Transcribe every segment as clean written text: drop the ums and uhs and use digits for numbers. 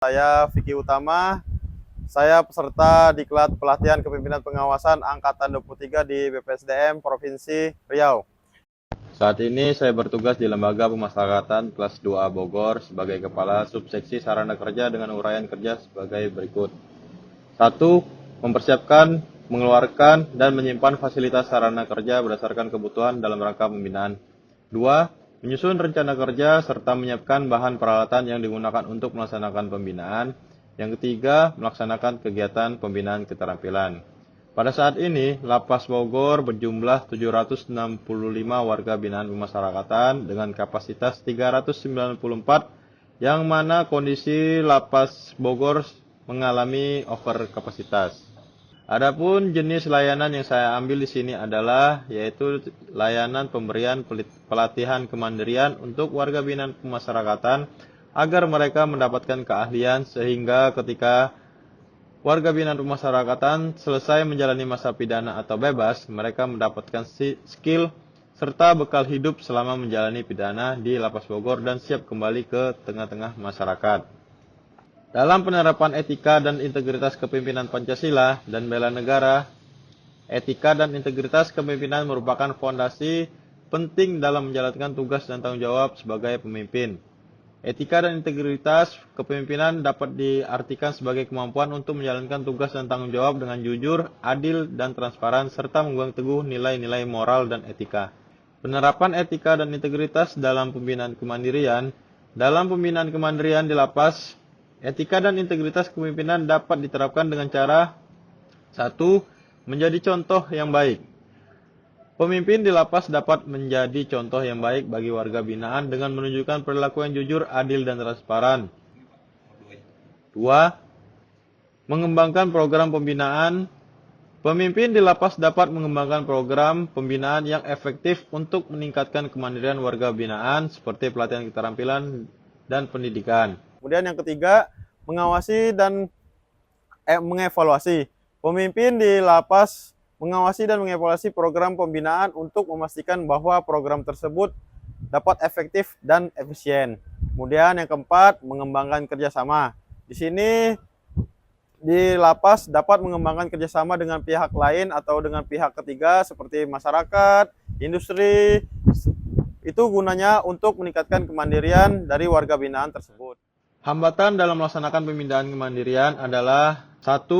Saya Vicky Utama, saya peserta Diklat Pelatihan Kepemimpinan Pengawasan Angkatan 23 di BPSDM Provinsi Riau. Saat ini saya bertugas di Lembaga Pemasyarakatan kelas 2A Bogor sebagai Kepala Subseksi Sarana Kerja dengan uraian kerja sebagai berikut. 1. Mempersiapkan, mengeluarkan, dan menyimpan fasilitas sarana kerja berdasarkan kebutuhan dalam rangka pembinaan. 2. Menyusun rencana kerja serta menyiapkan bahan peralatan yang digunakan untuk melaksanakan pembinaan. Yang ketiga, melaksanakan kegiatan pembinaan keterampilan. Pada saat ini, Lapas Bogor berjumlah 765 warga binaan pemasyarakatan dengan kapasitas 394, yang mana kondisi Lapas Bogor mengalami over kapasitas. Adapun jenis layanan yang saya ambil di sini adalah yaitu layanan pemberian pelatihan kemandirian untuk warga binaan pemasyarakatan agar mereka mendapatkan keahlian sehingga ketika warga binaan pemasyarakatan selesai menjalani masa pidana atau bebas, mereka mendapatkan skill serta bekal hidup selama menjalani pidana di Lapas Bogor dan siap kembali ke tengah-tengah masyarakat. Dalam penerapan etika dan integritas kepemimpinan Pancasila dan bela negara, etika dan integritas kepemimpinan merupakan fondasi penting dalam menjalankan tugas dan tanggung jawab sebagai pemimpin. Etika dan integritas kepemimpinan dapat diartikan sebagai kemampuan untuk menjalankan tugas dan tanggung jawab dengan jujur, adil, dan transparan, serta memegang teguh nilai-nilai moral dan etika. Penerapan etika dan integritas dalam pembinaan kemandirian. Dalam pembinaan kemandirian di lapas, etika dan integritas kepemimpinan dapat diterapkan dengan cara 1. Menjadi contoh yang baik. Pemimpin di lapas dapat menjadi contoh yang baik bagi warga binaan dengan menunjukkan perilaku yang jujur, adil, dan transparan. 2. Mengembangkan program pembinaan. Pemimpin di lapas dapat mengembangkan program pembinaan yang efektif untuk meningkatkan kemandirian warga binaan seperti pelatihan keterampilan dan pendidikan. Kemudian yang ketiga, mengawasi dan mengevaluasi. Pemimpin di lapas mengawasi dan mengevaluasi program pembinaan untuk memastikan bahwa program tersebut dapat efektif dan efisien. Kemudian yang keempat, mengembangkan kerjasama. Di sini di lapas dapat mengembangkan kerjasama dengan pihak lain atau dengan pihak ketiga seperti masyarakat, industri. Itu gunanya untuk meningkatkan kemandirian dari warga binaan tersebut. Hambatan dalam melaksanakan pemindahan kemandirian adalah 1.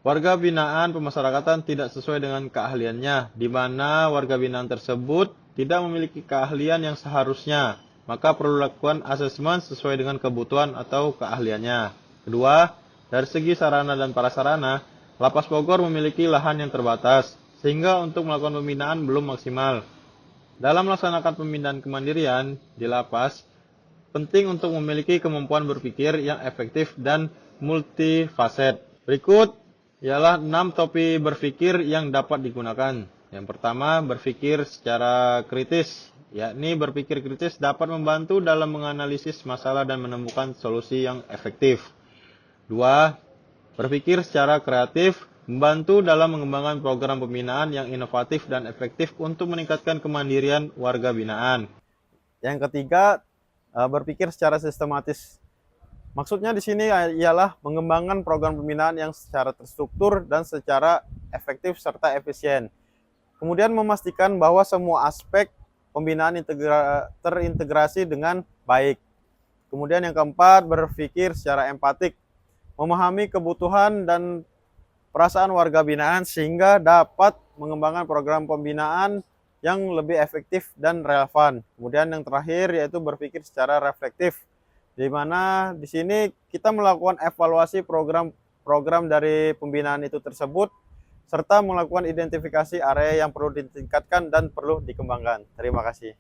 Warga binaan pemasyarakatan tidak sesuai dengan keahliannya, di mana warga binaan tersebut tidak memiliki keahlian yang seharusnya, maka perlu dilakukan asesmen sesuai dengan kebutuhan atau keahliannya. Kedua, dari segi sarana dan prasarana, Lapas Bogor memiliki lahan yang terbatas, sehingga untuk melakukan pembinaan belum maksimal. Dalam melaksanakan pemindahan kemandirian di lapas, penting untuk memiliki kemampuan berpikir yang efektif dan multifaset. Berikut ialah 6 topi berpikir yang dapat digunakan. Yang pertama, berpikir secara kritis, yakni berpikir kritis dapat membantu dalam menganalisis masalah dan menemukan solusi yang efektif. 2. Berpikir secara kreatif, membantu dalam mengembangkan program pembinaan yang inovatif dan efektif untuk meningkatkan kemandirian warga binaan. Yang ketiga, berpikir secara sistematis. Maksudnya di sini ialah mengembangkan program pembinaan yang secara terstruktur dan secara efektif serta efisien. Kemudian memastikan bahwa semua aspek pembinaan terintegrasi dengan baik. Kemudian yang keempat, berpikir secara empatik. Memahami kebutuhan dan perasaan warga binaan sehingga dapat mengembangkan program pembinaan yang lebih efektif dan relevan. Kemudian yang terakhir yaitu berpikir secara reflektif, di mana di sini kita melakukan evaluasi program dari pembinaan itu tersebut serta melakukan identifikasi area yang perlu ditingkatkan dan perlu dikembangkan. Terima kasih.